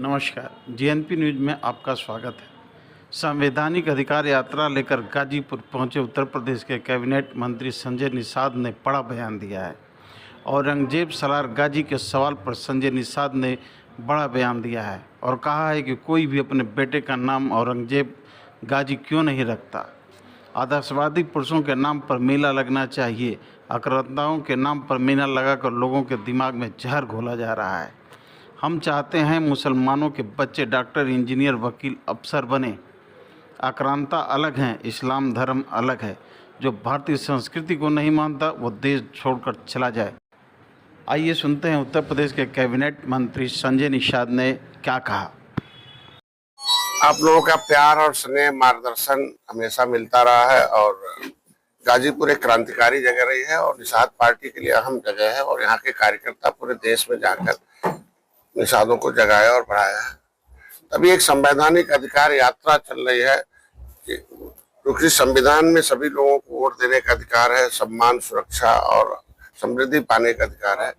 नमस्कार। GNP news में आपका स्वागत है। संवैधानिक अधिकार यात्रा लेकर गाजीपुर पहुंचे उत्तर प्रदेश के कैबिनेट मंत्री संजय निषाद ने बड़ा बयान दिया है। औरंगजेब सलार गाजी के सवाल पर संजय निषाद ने बड़ा बयान दिया है और कहा है कि कोई भी अपने बेटे का नाम औरंगजेब गाजी क्यों नहीं रखता। आदर्शवादी पुरुषों के नाम पर मेला लगना चाहिए। आक्रांताओं के नाम पर मेला लगाकर लोगों के दिमाग में जहर घोला जा रहा है। हम चाहते हैं मुसलमानों के बच्चे डॉक्टर, इंजीनियर, वकील, अफसर बने। आक्रांता अलग हैं, इस्लाम धर्म अलग है। जो भारतीय संस्कृति को नहीं मानता वो देश छोड़कर चला जाए। आइए सुनते हैं उत्तर प्रदेश के कैबिनेट मंत्री संजय निषाद ने क्या कहा। आप लोगों का प्यार और स्नेह मार्गदर्शन हमेशा मिलता रहा है और गाजीपुर एक क्रांतिकारी जगह रही है और निषाद पार्टी के लिए अहम जगह है और यहाँ के कार्यकर्ता पूरे देश में जाकर निषादों को जगाया और बढ़ाया है। तभी एक संवैधानिक अधिकार यात्रा चल रही है क्योंकि संविधान में सभी लोगों को वोट देने का अधिकार है, सम्मान, सुरक्षा और समृद्धि पाने का अधिकार है।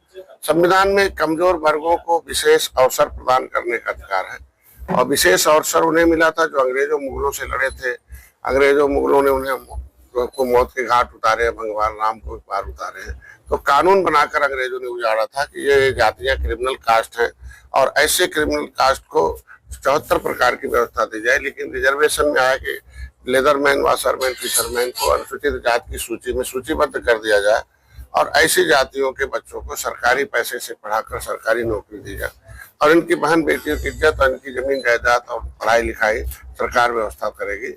संविधान में कमजोर वर्गों को विशेष अवसर प्रदान करने का अधिकार है और विशेष अवसर उन्हें मिला था जो अंग्रेजों मुगलों से लड़े थे। अंग्रेजों मुगलों ने उन्हें को मौत के घाट उतारे, भगवान राम को पार उतारे हैं। तो कानून बनाकर अंग्रेजों ने उजाड़ा था कि ये जातियां क्रिमिनल कास्ट हैं और ऐसे क्रिमिनल कास्ट को 74 प्रकार की व्यवस्था दी जाए। लेकिन रिजर्वेशन में आया कि लेदरमैन, वाशरमैन, फिशरमैन को अनुसूचित जाति की सूची में सूचीबद्ध कर दिया जाए और ऐसी जातियों के बच्चों को सरकारी पैसे से पढ़ाकर सरकारी नौकरी दी जाए और इनकी बहन बेटियों की इज्जत और इनकी जमीन जायदाद और पढ़ाई लिखाई सरकार व्यवस्था करेगी।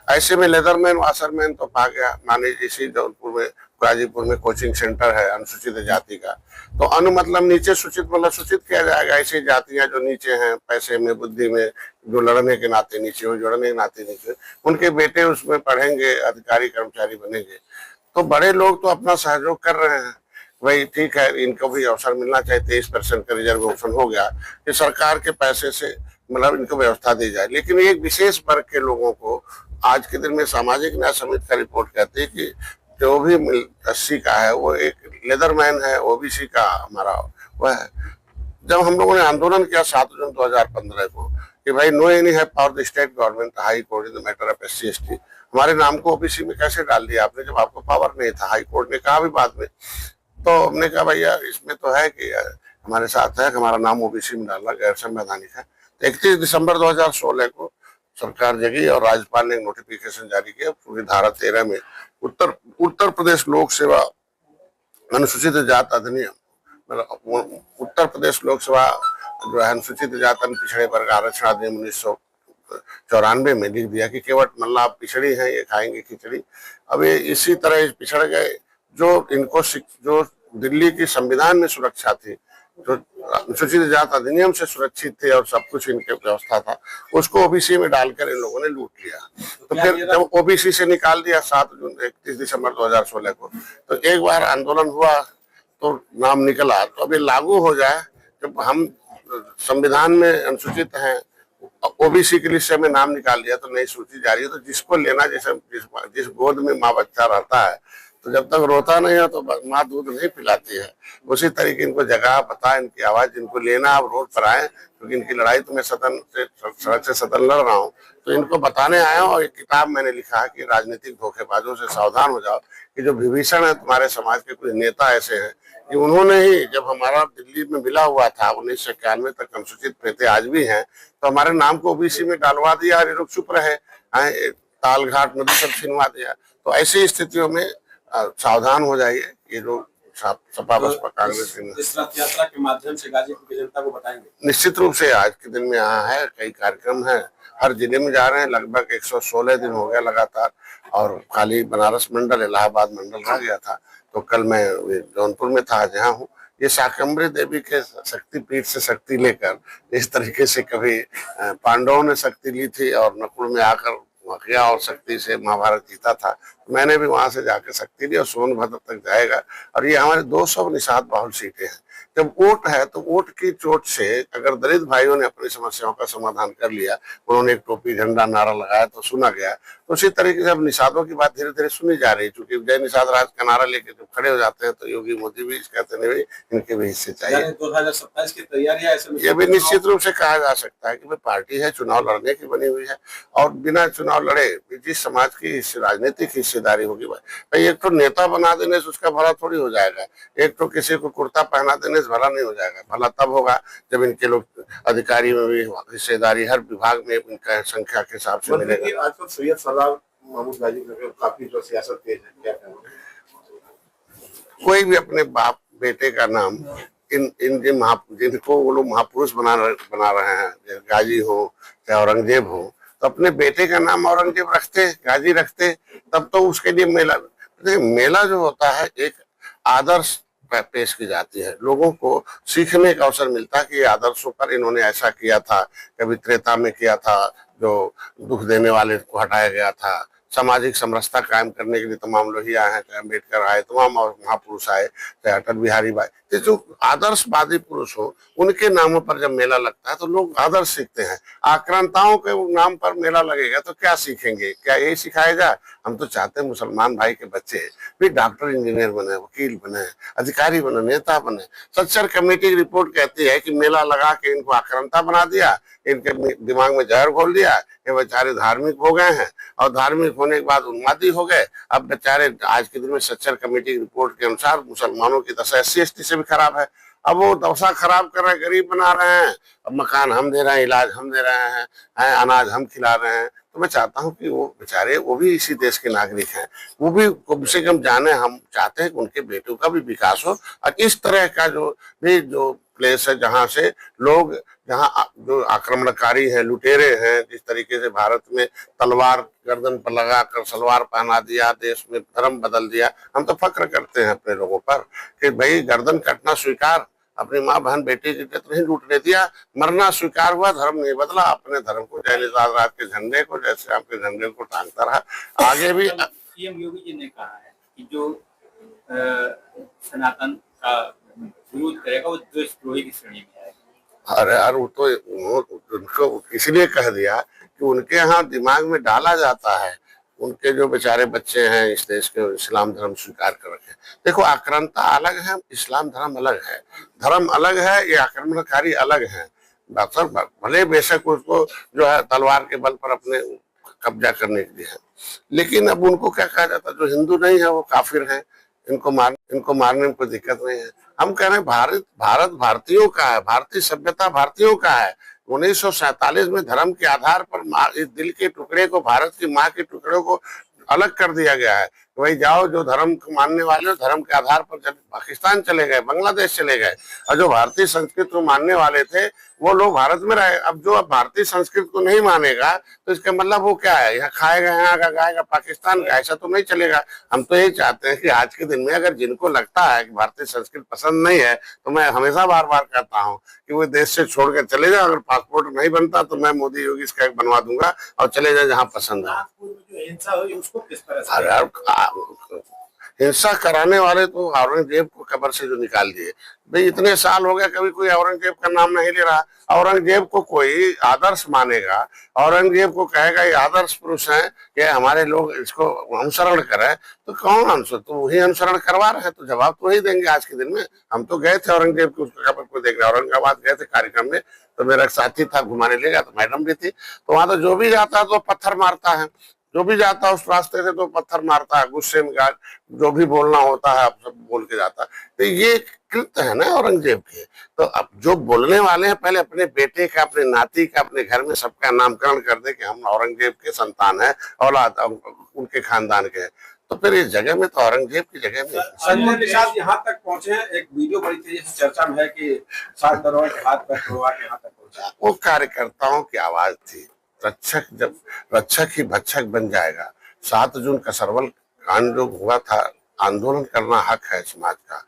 ऐसे में लेदरमैन, वाशरमैन तो पा गया। माने इसी जौनपुर में, गाजीपुर में कोचिंग सेंटर है अनुसूचित जाति का, तो अनु मतलब नीचे, सूचित मतलब सूचित किया जाएगा। ऐसी जातियां जो नीचे हैं, पैसे में, बुद्धि में, जो लड़ने के नाते नीचे हो, जोड़ने के नाते नीचे, उनके बेटे उसमें पढ़ेंगे, अधिकारी कर्मचारी बनेंगे। तो बड़े लोग तो अपना सहयोग कर रहे हैं, भाई ठीक है, इनको भी अवसर मिलना चाहिए। 23% का रिजर्वेशन हो गया कि सरकार के पैसे से मतलब इनको व्यवस्था दी जाए। लेकिन एक विशेष वर्ग के लोगों को आज के दिन में सामाजिक न्याय समिति का रिपोर्ट कहती है कि जो भी 80 का है वो एक लेदरमैन है, ओबीसी का हमारा वह है। जब हम लोगों ने आंदोलन किया 7 जून 2015 को कि भाई नो एनी है power the state government high court in the matter of SC ST, हमारे नाम को ओबीसी में कैसे डाल दिया आपने जब आपको पावर नहीं था। हाई कोर्ट ने कहा भी बाद में, तो हमने कहा भैया इसमें तो है कि हमारे साथ है, हमारा नाम ओबीसी में डालना गैर संवैधानिक है। तो 31 दिसंबर 2016 को सरकार जगी और राज्यपाल ने एक नोटिफिकेशन जारी किया। पूरी धारा 13 में उत्तर प्रदेश लोक सेवा अनुसूचित जाति अधिनियम, मतलब उत्तर प्रदेश लोक सेवा जो है अनुसूचित जाति पिछड़े वर्ग आरक्षण अधिनियम 1994 में लिख दिया कि केवट मतलब आप पिछड़ी हैं, ये खाएंगे खिचड़ी। अब ये इसी तरह पिछड़ गए। जो इनको जो दिल्ली की संविधान में सुरक्षा थी, जो अनुसूचित जाति अधिनियम से सुरक्षित थे और सब कुछ इनके व्यवस्था था, उसको ओबीसी में डालकर इन लोगों ने लूट लिया। तो फिर जब ओबीसी से निकाल दिया 31 दिसंबर 2016 को, तो एक बार आंदोलन हुआ तो नाम निकला। तो अभी लागू हो जाए, जब हम संविधान में अनुसूचित हैं, ओबीसी की लिस्ट से हमें नाम निकाल लिया तो नई सूची जारी है। तो जिसको लेना, जैसे जिस गोद में माँ बच्चा रहता है तो जब तक रोता नहीं है तो माँ दूध नहीं पिलाती है, उसी तरीके इनको जगह पता, इनकी आवाज जिनको लेना आप रोड पर आए, क्योंकि इनकी लड़ाई तो मैं सदन से सदन लड़ रहा हूँ, तो इनको बताने आया हूँ। और एक किताब मैंने लिखा है कि राजनीतिक धोखेबाजों से सावधान हो जाओ, कि जो विभीषण है तुम्हारे समाज के कुछ नेता ऐसे हैं कि उन्होंने ही, जब हमारा दिल्ली में मिला हुआ था 1991 तक अनुसूचित प्रेते आज भी हैं, तो हमारे नाम को ओबीसी में डालवा दिया और ये लोग चुप रहे, ताल घाट नदी सब छिनवा दिया। तो ऐसी स्थितियों में सावधान हो जाइए। ये लोग सपा बसपा कांग्रेस इस रथ यात्रा के माध्यम से गाजीपुर की जनता को बताएंगे। निश्चित रूप से आज के दिन में यहाँ है, कई कार्यक्रम है, हर जिले में जा रहे हैं। लगभग 116 दिन हो गया लगातार, और खाली बनारस मंडल, इलाहाबाद मंडल रह गया था। तो कल मैं जौनपुर में था, आज यहाँ हूँ। ये शाकंभरी देवी के शक्तिपीठ से शक्ति लेकर, इस तरीके से कभी पांडवों ने शक्ति ली थी और नकुल में आकर किया और शक्ति से महाभारत जीता था, मैंने भी वहां से जाकर शक्ति ली और सोनभद्र तक जाएगा। और ये हमारे 200 निषाद बाहुल सीटें हैं। जब वोट है तो वोट की चोट से अगर दलित भाइयों ने अपनी समस्याओं का समाधान कर लिया, उन्होंने एक टोपी झंडा नारा लगाया तो सुना गया, तो उसी तरीके से अब निषादों की बात धीरे धीरे सुनी जा रही है। क्योंकि जय निषाद राज का नारा लेके जब खड़े हो जाते हैं तो योगी मोदी भी कहते नहीं इनके भी हिस्से चाहिए। 2027 की तैयारियां ऐसे में ये भी निश्चित रूप से कहा जा सकता है कि भाई पार्टी है, चुनाव लड़ने की बनी हुई है, और बिना चुनाव लड़े जिस समाज की राजनीतिक हिस्सेदारी होगी भाई, एक तो नेता बना देने से उसका भला थोड़ी हो जाएगा, एक तो किसी को कुर्ता पहना देने से भला नहीं हो जाएगा। भला तब होगा जब इनके लोग अधिकारी में भी हिस्सेदारी हर विभाग में इनका संख्या के हिसाब से मिलेगा। आजकल सैयद सलाम महमूद गाजी काफी जो सियासत तेज है, क्या कहना? कोई भी अपने बाप बेटे का नाम जिनको वो लोग महापुरुष बना रहे हैं, गाजी हो चाहे औरंगजेब हो, तो अपने बेटे का नाम औरंगजेब रखते, गाजी रखते, तब तो उसके लिए मेला जो होता है एक आदर्श पेश की जाती है, लोगों को सीखने का अवसर मिलता है कि ये आदर्शों पर इन्होंने ऐसा किया था, कभी त्रेता में किया था जो दुख देने वाले को हटाया गया था, सामाजिक समरसता कायम करने के लिए तमाम लोग ही आए हैं, चाहे अम्बेडकर आए, तमाम और महापुरुष आए, चाहे अटल बिहारी भाई, तो जो आदर्शवादी पुरुष हो उनके नामों पर जब मेला लगता है तो लोग आदर्श सीखते हैं। आक्रांताओं के नाम पर मेला लगेगा तो क्या सीखेंगे? क्या यही सिखाएगा? हम तो चाहते हैं मुसलमान भाई के बच्चे भी डॉक्टर, इंजीनियर बने, वकील बने, अधिकारी बने, नेता बने। सच्चर कमेटी की रिपोर्ट कहती है कि मेला लगा के इनको आक्रांता बना दिया, इनके दिमाग में जहर घोल दिया, ये बेचारे धार्मिक हो गए हैं और धार्मिक होने के बाद उन्मादी हो गए। अब बेचारे आज के दिन में सच्चर कमेटी की रिपोर्ट के अनुसार मुसलमानों की दशा SC/ST से भी खराब है। अब वो दशा खराब कर रहे हैं, गरीब बना रहे हैं, अब मकान हम दे रहे हैं, इलाज हम दे रहे हैं, अनाज हम खिला रहे हैं। तो मैं चाहता हूं कि वो बेचारे वो भी इसी देश के नागरिक हैं, वो भी कम से कम जाने। हम चाहते हैं कि उनके बेटों का भी विकास हो और इस तरह का जो प्लेस है जहां से लोग, जहां जो आक्रमणकारी हैं, लुटेरे हैं, जिस तरीके से भारत में तलवार गर्दन पर लगाकर सलवार पहना दिया, देश में धर्म बदल दिया। हम तो फक्र करते हैं अपने लोगों पर कि भाई गर्दन कटना स्वीकार, अपनी माँ बहन बेटी की इज्जत नहीं लूटने दिया, मरना स्वीकार हुआ, धर्म नहीं बदला, अपने धर्म को जय निषाद राज के झंडे को, जैसे आपके झंडे को टांगता रहा आगे भी। सीएम योगी जी ने कहा है कि जो सनातन का विरोध करेगा वो देशद्रोही की श्रेणी में आएगा। अरे यार वो तो उनको इसलिए कह दिया कि उनके यहाँ दिमाग में डाला जाता है, उनके जो बेचारे बच्चे हैं इस देश के इस्लाम धर्म स्वीकार कर रखे। देखो आक्रांता अलग है, इस्लाम धर्म अलग है, धर्म अलग है, ये आक्रमणकारी अलग है। भले बेशक उसको जो है तलवार के बल पर अपने कब्जा करने के लिए है, लेकिन अब उनको क्या कहा जाता है, जो हिंदू नहीं है वो काफिर है, इनको मारने में कोई दिक्कत नहीं है। हम कह रहे हैं भारत भारतीयों का है, भारतीय सभ्यता भारतीयों का है। 1947 में धर्म के आधार पर इस दिल के टुकड़े को, भारत की माँ के टुकड़े को अलग कर दिया गया है। वही जाओ जो धर्म को मानने वाले धर्म के आधार पर जब पाकिस्तान चले गए, बांग्लादेश चले गए, और जो भारतीय संस्कृति को मानने वाले थे वो लोग भारत में रहे। अब जो अब भारतीय संस्कृति को नहीं मानेगा तो इसका मतलब वो क्या है, यहाँ खाएगा, यहाँ का गाएगा पाकिस्तान का, ऐसा तो नहीं चलेगा। हम तो ये चाहते हैं कि आज के दिन में अगर जिनको लगता है कि भारतीय संस्कृति पसंद नहीं है, तो मैं हमेशा बार बार कहता हूँ कि वो देश से छोड़कर चले जाए। अगर पासपोर्ट नहीं बनता तो मैं मोदी योगी इसका बनवा दूंगा और चले जाए जहाँ पसंद है। हिंसा हुई उसको किस तरह से? हिंसा कराने वाले तो औरंगजेब को कब्र से जो निकाल दिए। भाई इतने साल हो गए कभी कोई औरंगजेब का नाम नहीं ले रहा। औरंगजेब को कोई आदर्श मानेगा, औरंगजेब को कहेगा ये आदर्श पुरुष हैं, ये हमारे लोग इसको अनुसरण करें, तो कौन अनुसरण, तो वही अनुसरण करवा रहे हैं, तो जवाब तो वही देंगे। आज के दिन में हम तो गए थे औरंगजेब की कब्र को देखने, औरंगाबाद गए थे कार्यक्रम में, तो मेरा एक साथी था घुमाने ले गया, तो मैडम भी थी। तो वहां तो जो भी जाता है तो पत्थर मारता है, जो भी जाता है उस रास्ते से तो पत्थर मारता है, गुस्से में जो भी बोलना होता है अब सब बोल के जाता है। तो ये कृत्य है ना औरंगजेब के। तो अब जो बोलने वाले हैं पहले अपने बेटे का, अपने नाती का, अपने घर में सबका नामकरण कर दे कि हम औरंगजेब के संतान है, औलाद उनके खानदान के। तो फिर इस जगह में तो औरंगजेब की जगह में संजय निषाद यहाँ तक पहुंचे हैं। एक वीडियो बड़ी तेजी से चर्चा में है कि 7 करोड़ के हाथ पर तोड़वा के यहाँ तक पहुंचा। वो कार्यकर्ताओं की आवाज थी। रक्षक जब रक्षक ही भक्षक बन जाएगा। 7 जून का सरवल कांड जो हुआ था, आंदोलन करना हक है समाज का,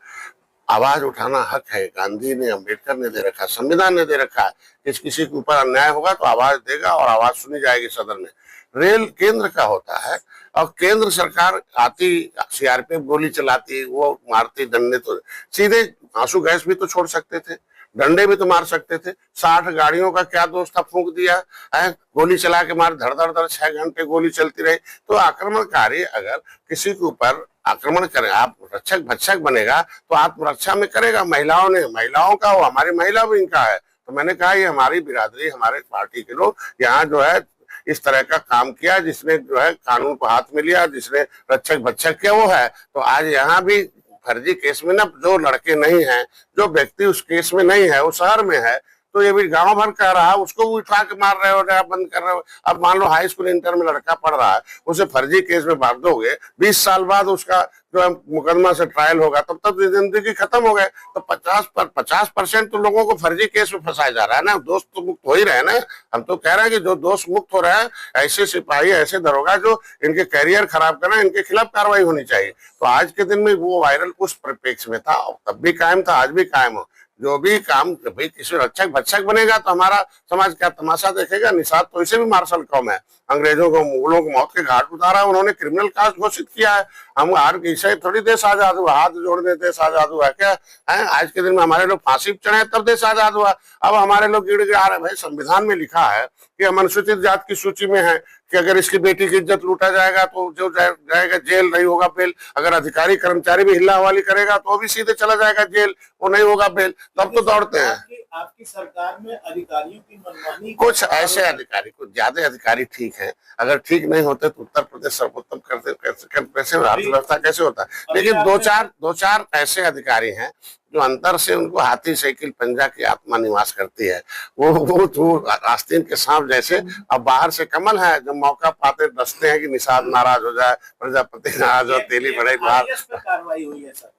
आवाज उठाना हक है। गांधी ने, अम्बेडकर ने दे रखा, संविधान ने दे रखा है कि किसी के ऊपर अन्याय होगा तो आवाज देगा और आवाज सुनी जाएगी सदन में। रेल केंद्र का होता है और केंद्र सरकार आती, CRPF गोली चलाती, वो मारती डंडे, तो सीधे आंसू गैस भी तो छोड़ सकते थे, डंडे भी तो मार सकते थे। 60 गाड़ियों का क्या दोष था, फूंक दिया है, गोली चला के मार, धड़ धड़ धड़ 6 घंटे गोली चलती रही। तो आक्रमणकारी अगर किसी के ऊपर आक्रमण करे, आप रक्षक भक्षक बनेगा तो आत्मरक्षा में करेगा। महिलाओं का वो, हमारी महिला भी इनका है। तो मैंने कहा ये हमारी बिरादरी, हमारे पार्टी के लोग यहाँ जो है इस तरह का काम किया, जिसने जो है कानून को हाथ में लिया, जिसने रक्षक भक्षक किया वो है। तो आज यहाँ भी फर्जी केस में ना जो लड़के नहीं हैं, जो व्यक्ति उस केस में नहीं है, वो शहर में है, तो ये भी गांव भर कह रहा है, उसको भी उठा के मार रहे हो, बंद कर रहे हो। अब मान लो हाई स्कूल इंटर में लड़का पढ़ रहा है, उसे फर्जी केस में बांध दोगे, 20 साल बाद उसका जो है मुकदमा से ट्रायल होगा, तब तक जिंदगी खत्म हो गए। तो 50% तो लोगों को फर्जी केस में फंसाया जा रहा है ना। दोस्त तो मुक्त हो ही रहे हैं ना। हम तो कह रहे हैं कि जो दोस्त मुक्त हो रहे हैं, ऐसे सिपाही, ऐसे दरोगा जो इनके करियर खराब कर रहे हैं, इनके खिलाफ कार्रवाई होनी चाहिए। तो आज के दिन में वो वायरल उस परिप्रेक्ष्य में था, तब भी कायम था, आज भी कायम हो। जो भी काम भाई किसी रक्षक भक्षक बनेगा तो हमारा समाज क्या तमाशा देखेगा। निषाद तो इसे भी मार्शल कौम है, अंग्रेजों को, मुगलों को मौत के घाट उतारा, उन्होंने क्रिमिनल कास्ट घोषित किया है। हम हर विषय थोड़ी देश आजाद हुआ, हाथ जोड़ने देश आजाद हुआ क्या है? आज के दिन में हमारे लोग फांसी पर चढ़े तब देश आजाद हुआ। अब हमारे लोग गिड़ गिड़ा रहे। भाई संविधान में लिखा है कि हम अनुसूचित जाति की सूची में है, कि अगर इसकी बेटी की इज्जत लूटा जाएगा तो जो जाएगा जेल, नहीं होगा बेल। अगर अधिकारी कर्मचारी भी हिल्ला हवाली करेगा तो भी सीधे चला जाएगा जेल, वो नहीं होगा बेल। तब तो दौड़ते हैं। आपकी सरकार में अधिकारियों की मनमानी, कुछ ऐसे अधिकारी, कुछ ज्यादा अधिकारी ठीक है, अगर ठीक नहीं होते तो उत्तर प्रदेश सर्वोत्तम करते कैसे अर्थव्यवस्था कैसे होता है। लेकिन दो चार ऐसे अधिकारी हैं जो अंतर से उनको हाथी साइकिल पंजा की आत्मा निवास करती है। वो आस्तीन के सांप जैसे। अब बाहर से कमल है, जब मौका पाते डसते हैं कि निषाद नाराज हो जाए, प्रजापति नाराज हो, तेली बढ़े बाहर। कार्रवाई हुई है सर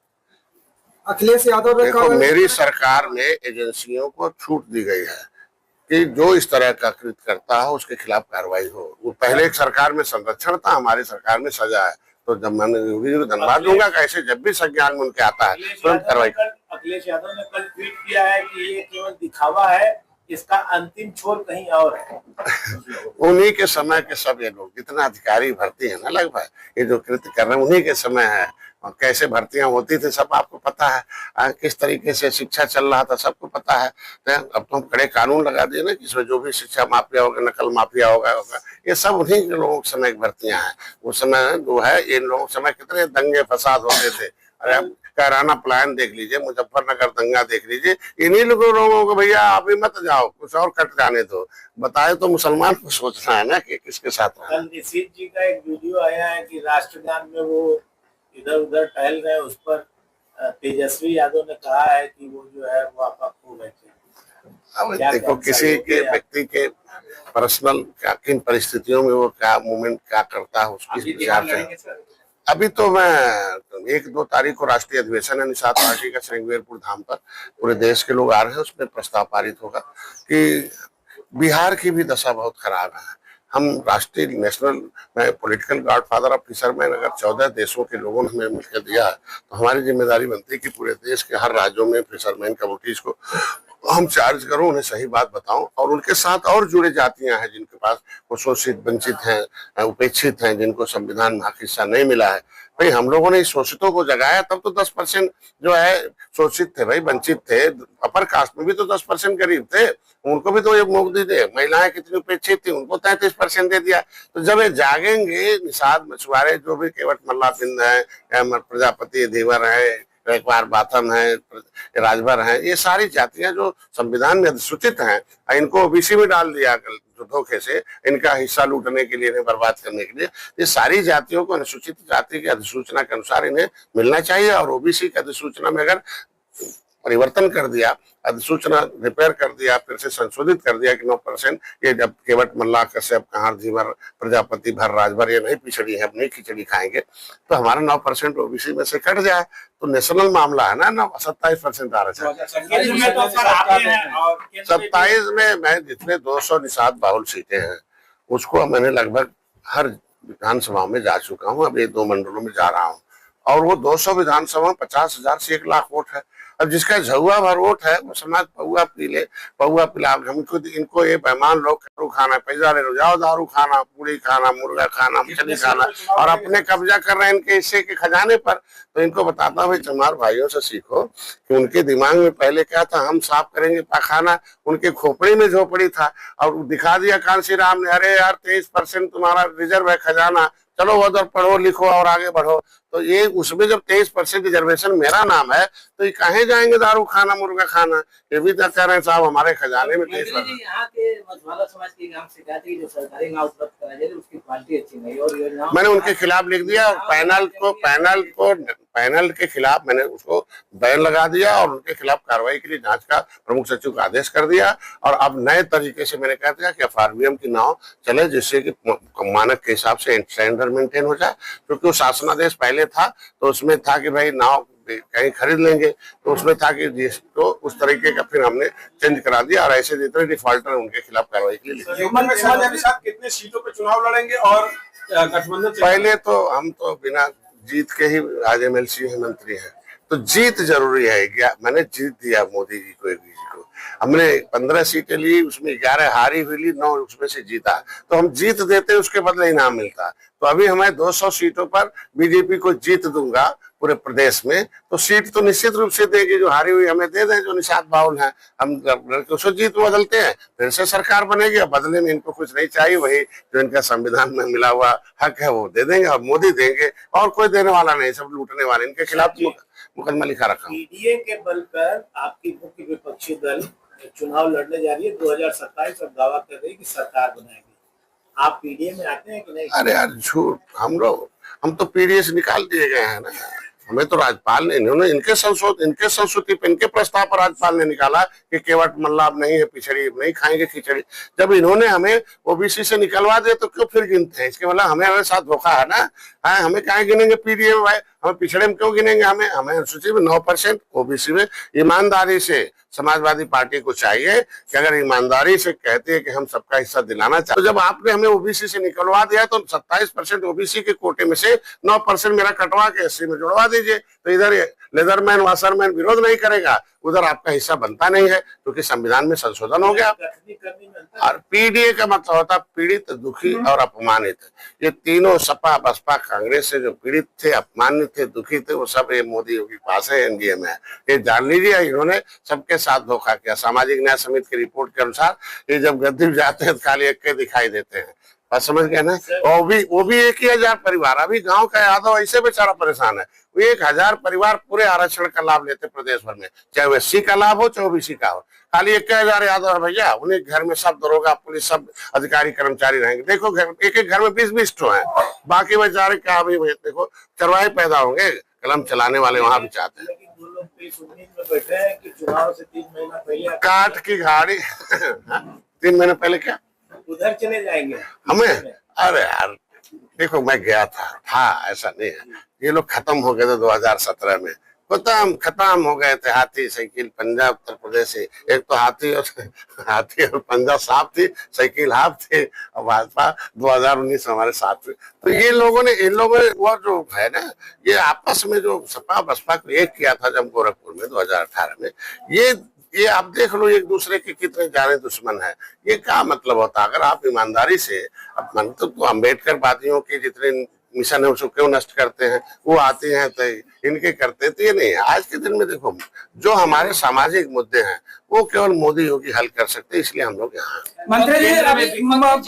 अखिलेश यादव देखो, मेरी सरकार में एजेंसियों को छूट दी गई है कि जो इस तरह का कृत करता है उसके खिलाफ कार्रवाई हो। वो पहले एक सरकार में संरक्षण था, हमारी सरकार में सजा है। तो जब मैंने योगी जी को धन्यवाद दूंगा, कैसे जब भी संज्ञान में उनके आता है तुरंत कार्रवाई। अखिलेश यादव ने कल ट्वीट किया है कि ये केवल दिखावा है, इसका अंतिम छोर कहीं और है। उन्हीं के समय के सब ये लोग जितना अधिकारी भर्ती है ना, लगभग ये जो कृत्य कर रहे हैं उन्हीं के समय है। और कैसे भर्तियां होती थी सब आपको पता है, किस तरीके से शिक्षा चल रहा था सबको पता है। अब तो हम कड़े कानून लगा दिए ना, इसमें जो भी शिक्षा माफिया होगा, नकल माफिया होगा, ये सब उन्हीं के लोगों के समय की भर्तियां हैं। उस समय जो है इन लोगों के समय कितने दंगे फसाद होते थे। अरे अब कैराना प्लान देख लीजिए, मुजफ्फरनगर दंगा देख लीजिए, इन्हीं लोगों को भैया आप भी मत जाओ, कुछ और कट जाने दो। बताए तो मुसलमान को सोचना है ना कि किसके साथ। कल निषाद जी का एक वीडियो आया है कि राष्ट्रगान में वो इधर उधर टहल गए, उस पर तेजस्वी यादव ने कहा है कि वो जो है वो आपा खो गए थे। अब देखो किसी के व्यक्ति के पर्सनल किन परिस्थितियों में वो क्या मूवमेंट क्या करता है उसकी विचार से। अभी तो मैं 1-2 तारीख को राष्ट्रीय अधिवेशन है निषाद पार्टी का श्रृंगेरपुर धाम पर, पूरे देश के लोग आ रहे हैं। उसमें प्रस्ताव पारित होगा कि बिहार की भी दशा बहुत खराब है। हम राष्ट्रीय नेशनल, मैं पॉलिटिकल गॉडफादर ऑफ फिशरमैन अगर 14 देशों के लोगों ने हमें मिलकर दिया है तो हमारी जिम्मेदारी बनती है कि पूरे देश के हर राज्यों में फिशरमैन कम्युनिटीज को हम चार्ज करूं, उन्हें सही बात बताऊं। और उनके साथ और जुड़े जातियां हैं जिनके पास वो शोषित, वंचित हैं, उपेक्षित हैं, जिनको संविधान में हक हिस्सा नहीं मिला है। भाई हम लोगों ने इस शोषितों को जगाया, तब तो 10% जो है शोषित थे, भाई वंचित थे। अपर कास्ट में भी तो 10% गरीब थे, उनको भी तो ये मुक्ति दे। महिलाएं कितनी उपेक्षित थी, उनको 33% दे दिया। तो जब ये जागेंगे, निषाद, मछुआरे, जो भी केवट मल्ला बिंद है, प्रजापति, धीवर है, रैकवार बाथम है, राजभर है, ये सारी जातियां जो संविधान में अधिसूचित हैं, इनको ओबीसी में डाल दिया जो धोखे से, इनका हिस्सा लूटने के लिए, इन्हें बर्बाद करने के लिए। ये सारी जातियों को अनुसूचित जाति की अधिसूचना के अनुसार इन्हें मिलना चाहिए। और ओबीसी की अधिसूचना में अगर परिवर्तन कर दिया, अधिसूचना रिपेयर कर दिया, फिर से संशोधित कर दिया कि 9%, ये जब केवट मल्ला, कश्यप, कहार, धीवर, प्रजापति, भर, राजभर ये नहीं पिछड़ी है, अब नहीं खिचड़ी खाएंगे, तो हमारा 9% ओबीसी में से कट जाए तो नेशनल मामला है ना। 27% आरक्षण 27 में मैं जितने 200 निषाद बाहुल सीटें हैं उसको मैंने लगभग हर विधानसभा में जा चुका हूँ। अब ये 2 मंडलों में जा रहा हूँ और वो 200 विधानसभा में 50,000 से 1 लाख वोट है। अब जिसका झुआ भर वोट है वो समाज पौआ पी ले, पौआ पिला। हमको इनको ये बेईमान लोग दारू खाना, पैसा ले लो, जाओ दारू खाना, पूड़ी खाना, मुर्गा खाना, मछली खाना, और अपने कब्जा कर रहे हैं इनके हिस्से के खजाने पर। तो इनको बताता हूँ चमार भाइयों से सीखो कि उनके दिमाग में पहले क्या था, हम साफ करेंगे पाखाना, उनके खोपड़ी में झोपड़ी था। और दिखा दिया कांसी राम ने, अरे यार 23% तुम्हारा रिजर्व है खजाना, चलो उधर पढ़ो लिखो और आगे बढ़ो। तो ये उसमें जब 23% रिजर्वेशन मेरा नाम है तो ये कहीं जाएंगे दारू खाना, मुर्गा खाना। ये भी कह रहे हैं साहब हमारे खजाने में 23%। यहाँ के मछुआरा समाज की गांव शिकायत है कि जो सरकारी नाव उपलब्ध कराई जा रही है उसकी क्वालिटी अच्छी नहीं और योजनाओं मैंने उनके खिलाफ लिख दिया और पैनल के खिलाफ मैंने उसको बैन लगा दिया और उनके खिलाफ कार्रवाई के लिए जांच का प्रमुख सचिव का आदेश कर दिया। और अब नए तरीके से मैंने कह दिया कि FRBM की नाव चले, जिससे कि मानक के हिसाब से स्टैंडर्ड मेंटेन हो जाए। क्योंकि वो शासनादेश पहले था तो उसमें था कि भाई नाव कहीं खरीद लेंगे, तो उसमें था कि जिसको उस तरीके का फिर हमने चेंज करा दिया। और ऐसे जितने डिफॉल्टर उनके खिलाफ कार्रवाई के लिए कितने सीटों पे चुनाव लड़ेंगे और गठबंधन पहले तो हम तो बिना जीत के ही आज MLC मंत्री हैं, तो जीत जरूरी है। मैंने जीत दिया मोदी जी को, हमने 15 सीटें ली, उसमें 11 हारी हुई ली, 9 उसमें से जीता। तो हम जीत देते उसके बदले इनाम मिलता। तो अभी हमें 200 सीटों पर बीजेपी को जीत दूंगा पूरे प्रदेश में, तो सीट तो निश्चित रूप से देगी। जो हारी हुई हमें दे दें, जो निषाद बाउल है हम उसको जीत बदलते हैं, फिर से सरकार बनेगी। और बदले में इनको कुछ नहीं चाहिए, वही जो इनका संविधान में मिला हुआ हक है वो दे देंगे और मोदी देंगे, और कोई देने वाला नहीं, सब लूटने वाले। इनके खिलाफ मुकदमा लिखा रखा। पीडीए के बल पर आपकी मुख्य विपक्षी दल चुनाव लड़ने जा रही है 2027 और दावा कर रही है कि सरकार बनाएगी। आप पीडीए में आते हैं कि नहीं? अरे यार झूठ, हम तो पीडीए से निकाल दिए गए हैं ना। हमें तो राज्यपाल ने, इन्होंने इनके संस्कृति पे, इनके प्रस्ताव पर राज्यपाल ने निकाला कि केवट मल्लाब नहीं है, पिछड़ी नहीं खाएंगे खिचड़ी। जब इन्होंने हमें ओबीसी से निकलवा दिया तो क्यों फिर गिनते हैं? इसके मतलब हमें साथ धोखा है ना। हमें कहाँ गिनेंगे पीडीए में भाई, हमें पिछड़े में क्यों गिनेंगे? हमें अनुसूची में 9%, ओबीसी में। ईमानदारी से समाजवादी पार्टी को चाहिए कि अगर ईमानदारी से कहती है कि हम सबका हिस्सा दिलाना चाहते, तो जब आपने हमें ओबीसी से निकलवा दिया तो 27% ओबीसी के कोटे में से 9% मेरा कटवा के 80 में जुड़वा दीजिए। तो इधर लेदरमैन वाशरमैन विरोध नहीं करेगा, उधर आपका हिस्सा बनता नहीं है, क्योंकि संविधान में संशोधन हो गया। और पीडीए का मतलब होता पीड़ित, दुखी और अपमानित। ये तीनों सपा, बसपा, कांग्रेस से जो पीड़ित थे, अपमानित थे, दुखी थे, वो सब ये मोदी के पास है, एनडीए में है। ये जान लीजिए, इन्होंने सबके साथ धोखा किया। सामाजिक न्याय समिति की रिपोर्ट के अनुसार ये जब गद्दी जाते हैं तो खाली एक के दिखाई देते हैं। बात समझ गए ना? वो भी 1,000 परिवार। अभी गांव का यादव ऐसे बेचारा परेशान है, वो 1,000 परिवार पूरे आरक्षण का लाभ लेते प्रदेश भर में, चाहे वो SC का लाभ हो चाहे ओबीसी का हो। खाली 1,000 यादव है भैया, उन्हें घर में सब दरोगा, पुलिस, सब अधिकारी कर्मचारी रहेंगे। देखो एक घर में 20-20 ठो है, बाकी बेचारे क्या भी देखो चरवाहे पैदा होंगे, कलम चलाने वाले वहां भी चाहते हैं। बैठे हैं कि चुनाव से 3 महीना पहले काट की गाड़ी 3 महीने पहले क्या उधर चले जाएंगे हमें? अरे यार देखो, मैं गया था, ऐसा नहीं है। ये लोग खत्म हो गए थे 2017 में, खत्म हो गए थे। हाथी साइकिल पंजाब उत्तर प्रदेश से, एक तो हाथी और पंजाब साफ थी, साइकिल हाफ थे, और भाजपा 2019 हमारे साथ थे। तो इन लोगों ने वो जो है ना, ये आपस में जो सपा बसपा को एक किया था जब गोरखपुर में 2018 में, ये आप देख लो एक दूसरे के कितने जाने दुश्मन है। ये क्या मतलब होता? अगर आप ईमानदारी से तो अम्बेडकर वादियों के जितने मिशन है उसको क्यों नष्ट करते हैं? वो आते हैं तो इनके करते, तो ये नहीं है। आज के दिन में देखो, जो हमारे सामाजिक मुद्दे हैं वो केवल मोदी योगी हल कर सकते हैं, इसलिए हम लोग यहाँ। मंत्री जी, अभी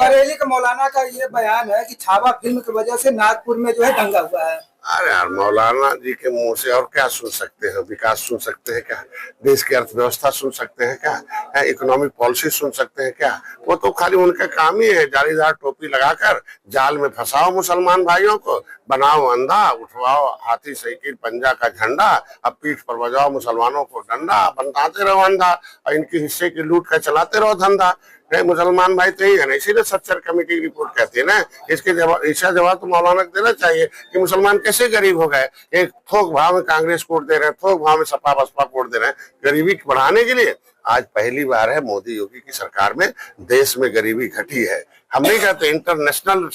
बरेली के मौलाना का ये बयान है कि छावा फिल्म की वजह से नागपुर में जो है दंगा हुआ है। अरे यार, मौलाना जी के मुंह से और क्या सुन सकते हैं? विकास सुन सकते हैं क्या? देश की अर्थव्यवस्था सुन सकते हैं क्या? इकोनॉमिक पॉलिसी सुन सकते हैं क्या? वो तो खाली उनका काम ही है, जालीदार टोपी लगाकर जाल में फंसाओ मुसलमान भाइयों को, बनाओ अंधा, उठवाओ हाथी साइकिल पंजा का झंडा, अब पीठ पर बजाओ मुसलमानों को डंडा, बनाते रहो अंधा, और इनके हिस्से की लूट कर चलाते रहो धंधा। मुसलमान भाई तो ही है ना, इसीलिए सच्चर कमेटी की रिपोर्ट कहती है ना, इसका जवाब तो मौलाना को देना चाहिए कि मुसलमान कैसे गरीब हो गए। एक थोक भाव में कांग्रेस वोट दे रहे हैं, थोक भाव में सपा बसपा वोट दे रहे हैं, गरीबी बढ़ाने के लिए। आज पहली बार है मोदी योगी की सरकार में देश में गरीबी घटी है। हम नहीं कहते, इंटरनेशनल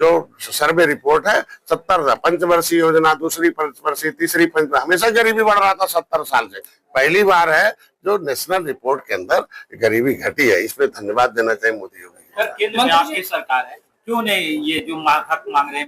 जो सर्वे रिपोर्ट है 70 पंचवर्षीय योजना, दूसरी पंचवर्षीय, तीसरी हमेशा गरीबी बढ़ रहा था 70 साल से। पहली बार है जो नेशनल रिपोर्ट के अंदर गरीबी घटी है। इसमें धन्यवाद देना चाहिए मोदी योगी। केंद्र में आपकी सरकार है, क्यों नहीं ये जो हक मांग रहे हैं